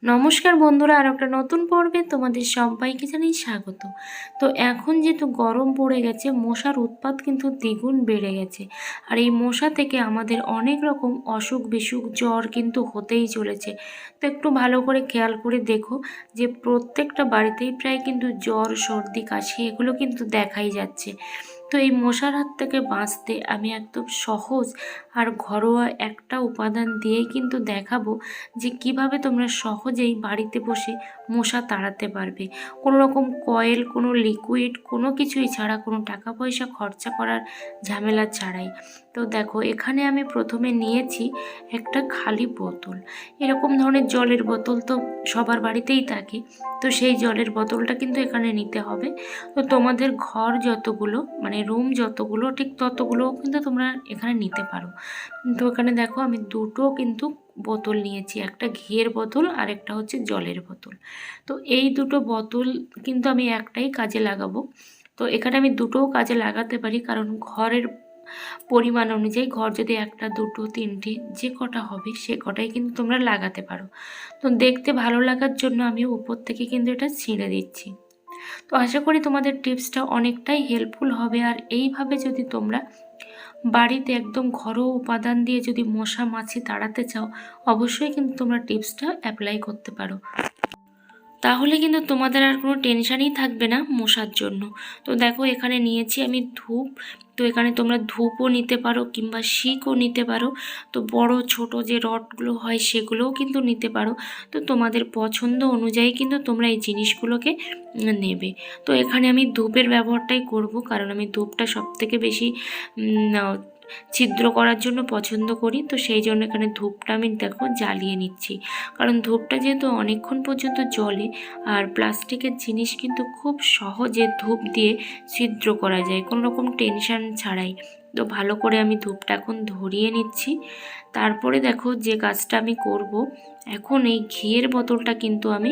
নমস্কার বন্ধুরা, আর একটা নতুন পর্বে তোমাদের সবাইকে জানাই স্বাগত। তো এখন যেহেতু গরম পড়ে গেছে, মশার উৎপাত কিন্তু দ্বিগুণ বেড়ে গেছে। আর এই মশা থেকে আমাদের অনেক রকম অসুখ বিসুখ জ্বর কিন্তু হতেই চলেছে। তো একটু ভালো করে খেয়াল করে দেখো যে প্রত্যেকটা বাড়িতেই প্রায় কিন্তু জ্বর সর্দি কাশি এগুলো কিন্তু দেখাই যাচ্ছে। তো এই মশার হাত থেকে বাঁচতে আমি একদম সহজ আর ঘরোয়া একটা উপাদান দিয়েই কিন্তু দেখাবো যে কিভাবে তোমরা সহজেই বাড়িতে বসে মশা তাড়াতে পারবে। কোনো রকম কয়েল, কোনো লিকুইড, কোনো কিছুই ছাড়া, কোনো টাকা পয়সা খরচা করার ঝামেলা ছাড়াই। তো দেখো, এখানে আমি প্রথমে নিয়েছি একটা খালি বোতল। এরকম ধরনের জলের বোতল তো সবার বাড়িতেই থাকে। তো সেই জলের বোতলটা কিন্তু এখানে নিতে হবে। তো তোমাদের ঘর যতগুলো, মানে রুম যতগুলো, ঠিক ততগুলোও কিন্তু তোমরা এখানে নিতে পারো। তো এখানে দেখো আমি দুটো কিন্তু বোতল নিয়েছি, একটা ঘিয়ের বোতল আর একটা হচ্ছে জলের বোতল। তো এই দুটো বোতল কিন্তু আমি একটাই কাজে লাগাবো। তো এখানে আমি দুটোও কাজে লাগাতে পারি, কারণ ঘরের পরিমাণ অনুযায়ী, ঘর যদি একটা দুটো তিনটে যে কটা হবে সে কটাই কিন্তু তোমরা লাগাতে পারো। তো দেখতে ভালো লাগার জন্য আমি উপর থেকে কিন্তু এটা ছিঁড়ে দিচ্ছি। তো আশা করি তোমাদের টিপসটা অনেকটাই হেল্পফুল হবে। আর এইভাবে যদি তোমরা বাড়িতে একদম ঘরোয়া উপাদান দিয়ে যদি মশা মাছি তাড়াতে চাও, অবশ্যই কিন্তু তোমরা টিপসটা অ্যাপ্লাই করতে পারো। তাহলে কিন্তু তোমাদের আর কোনো টেনশানই থাকবে না মশার জন্য। তো দেখো, এখানে নিয়েছি আমি ধূপ। তো এখানে তোমরা ধূপও নিতে পারো কিংবা শিকও নিতে পারো। তো বড় ছোট যে রডগুলো হয় সেগুলোও কিন্তু নিতে পারো। তো তোমাদের পছন্দ অনুযায়ী কিন্তু তোমরা এই জিনিসগুলোকে নেবে। তো এখানে আমি ধূপের ব্যবহারটাই করব, কারণ আমি ধূপটা সবথেকে বেশি ছিদ্র করার জন্য পছন্দ করি। তো সেই জন্য এখানে ধূপটা আমি দেখো জ্বালিয়ে নিচ্ছি, কারণ ধূপটা যেহেতু অনেকক্ষণ পর্যন্ত জ্বলে, আর প্লাস্টিকের জিনিস কিন্তু খুব সহজে ধূপ দিয়ে ছিদ্র করা যায় কোনো রকম টেনশন ছাড়াই। তো ভালো করে আমি ধূপটা এখন ধরিয়ে নিচ্ছি। তারপরে দেখো যে কাজটা আমি করব, এখন এই ঘিয়ের বোতলটা কিন্তু আমি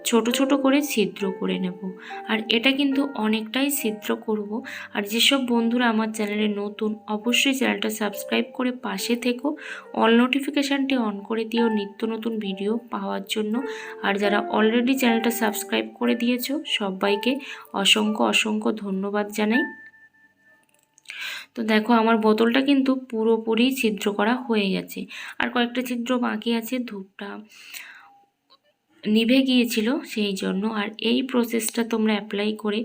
ছোট ছোট করে ছিদ্র করে নেব। আর এটা কিন্তু অনেকটাই ছিদ্র করব। আর যেসব বন্ধুরা আমার চ্যানেলে নতুন, অবশ্যই চ্যানেলটা সাবস্ক্রাইব করে পাশে থেকো, অল নোটিফিকেশানটি অন করে দিও নিত্য নতুন ভিডিও পাওয়ার জন্য। আর যারা অলরেডি চ্যানেলটা সাবস্ক্রাইব করে দিয়েছো সবাইকে অসংখ্য অসংখ্য ধন্যবাদ জানাই। তো দেখো, আমার বোতলটা কিন্তু পুরোপুরি ছিদ্র করা হয়ে গেছে, আর কয়েকটা ছিদ্র বাকি আছে, ধূপটা নিভে গিয়েছিল সেই জন্য। আর এই প্রসেসটা তোমরা অ্যাপ্লাই করে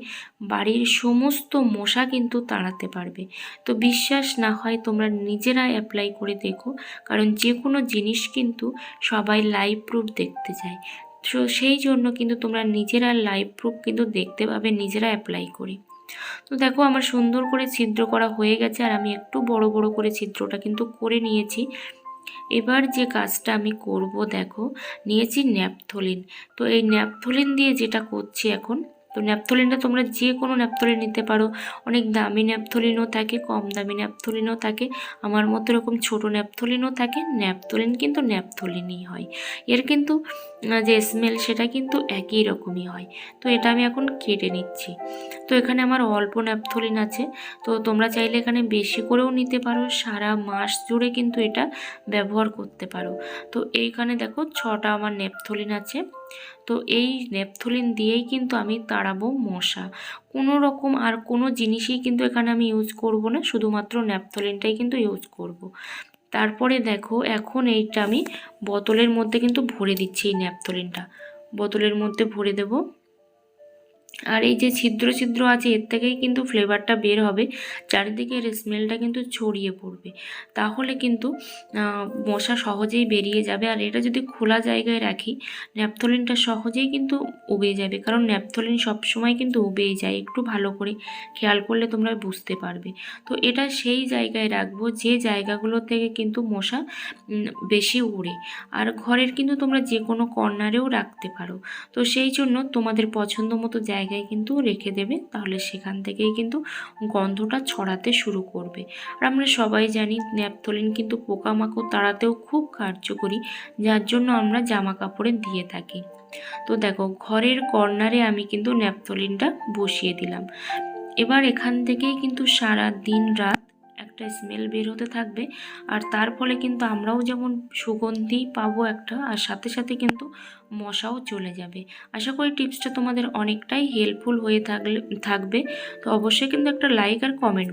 বাড়ির সমস্ত মশা কিন্তু তাড়াতে পারবে। তো বিশ্বাস না হয় তোমরা নিজেরা অ্যাপ্লাই করে দেখো, কারণ যে কোনো জিনিস কিন্তু সবাই লাইভ প্রুফ দেখতে চায়। তো সেই জন্য কিন্তু তোমরা নিজেরা লাইভ প্রুফ কিন্তু দেখতে পাবে নিজেরা অ্যাপ্লাই করে। তো দেখো, আমার সুন্দর করে ছিদ্র করা হয়ে গেছে, আর আমি একটু বড় বড় করে ছিদ্রটা কিন্তু করে নিয়েছি। এবার যে কাজটা আমি করব, দেখো নিয়েছি ন্যাপথলিন। তো এই ন্যাপথলিন দিয়ে যেটা করছি এখন, তো ন্যাপথলিনটা তোমরা যে কোনো ন্যাপথলিন নিতে পারো। অনেক দামি ন্যাপথলিনও থাকে, কম দামি ন্যাপথলিনও থাকে, আমার মতো এরকম ছোটো ন্যাপথলিনও থাকে। ন্যাপথলিন কিন্তু ন্যাপথলিনই হয়, এর কিন্তু যে স্মেল সেটা কিন্তু একই রকমই হয়। তো এটা আমি এখন কেটে নিচ্ছি। তো এখানে আমার অল্প ন্যাপথলিন আছে। তো তোমরা চাইলে এখানে বেশি করেও নিতে পারো, সারা মাস জুড়ে কিন্তু এটা ব্যবহার করতে পারো। তো এইখানে দেখো 6টা আমার ন্যাপথলিন আছে। তো এই ন্যাপথলিন দিয়েই কিন্তু আমি তাড়াবো মশা। কোনো রকম আর কোনো জিনিসই কিন্তু এখানে আমি ইউজ করব না, শুধুমাত্র ন্যাপথলিনটাই কিন্তু ইউজ করব। তারপরে দেখো, এখন এইটা আমি বোতলের মধ্যে কিন্তু ভরে দিচ্ছি। এই ন্যাপথলিনটা বোতলের মধ্যে ভরে দেব। আর এই যে ছিদ্র ছিদ্র আছে এর থেকেই কিন্তু ফ্লেভারটা বের হবে, চারিদিকে এর স্মেলটা কিন্তু ছড়িয়ে পড়বে। তাহলে কিন্তু মশা সহজেই বেরিয়ে যাবে। আর এটা যদি খোলা জায়গায় রাখি, ন্যাপথলিনটা সহজেই কিন্তু উবে যাবে, কারণ ন্যাপথলিন সবসময় কিন্তু উবেই যায়, একটু ভালো করে খেয়াল করলে তোমরা বুঝতে পারবে। তো এটা সেই জায়গায় রাখবো যে জায়গাগুলো থেকে কিন্তু মশা বেশি উড়ে। আর ঘরের কিন্তু তোমরা যে কোনো কর্নারেও রাখতে পারো। তো সেই জন্য তোমাদের পছন্দ মতো জায়গায় কিন্তু রেখে দেবে, তাহলে সেখান থেকেই কিন্তু গন্ধটা ছড়াতে শুরু করবে। আর আমরা সবাই জানি ন্যাপথলিন কিন্তু পোকামাকড় তাড়াতেও খুব কার্যকরী, যার জন্য আমরা জামা কাপড়ে দিয়ে থাকি। তো দেখো, ঘরের কর্নারে আমি কিন্তু ন্যাপথলিনটা বসিয়ে দিলাম। এবার এখান থেকেই কিন্তু সারা দিন রাত একটা একটা স্মেল বের হতে থাকবে, আর তার ফলে কিন্তু আমরাও যেমন সুগন্ধি পাবো একটা, আর সাথে সাথে কিন্তু মশাও চলে যাবে। আশা করি টিপসটা তোমাদের অনেকটাই হেল্পফুল হয়ে থাকবে। তো অবশ্যই কিন্তু একটা লাইক আর কমেন্ট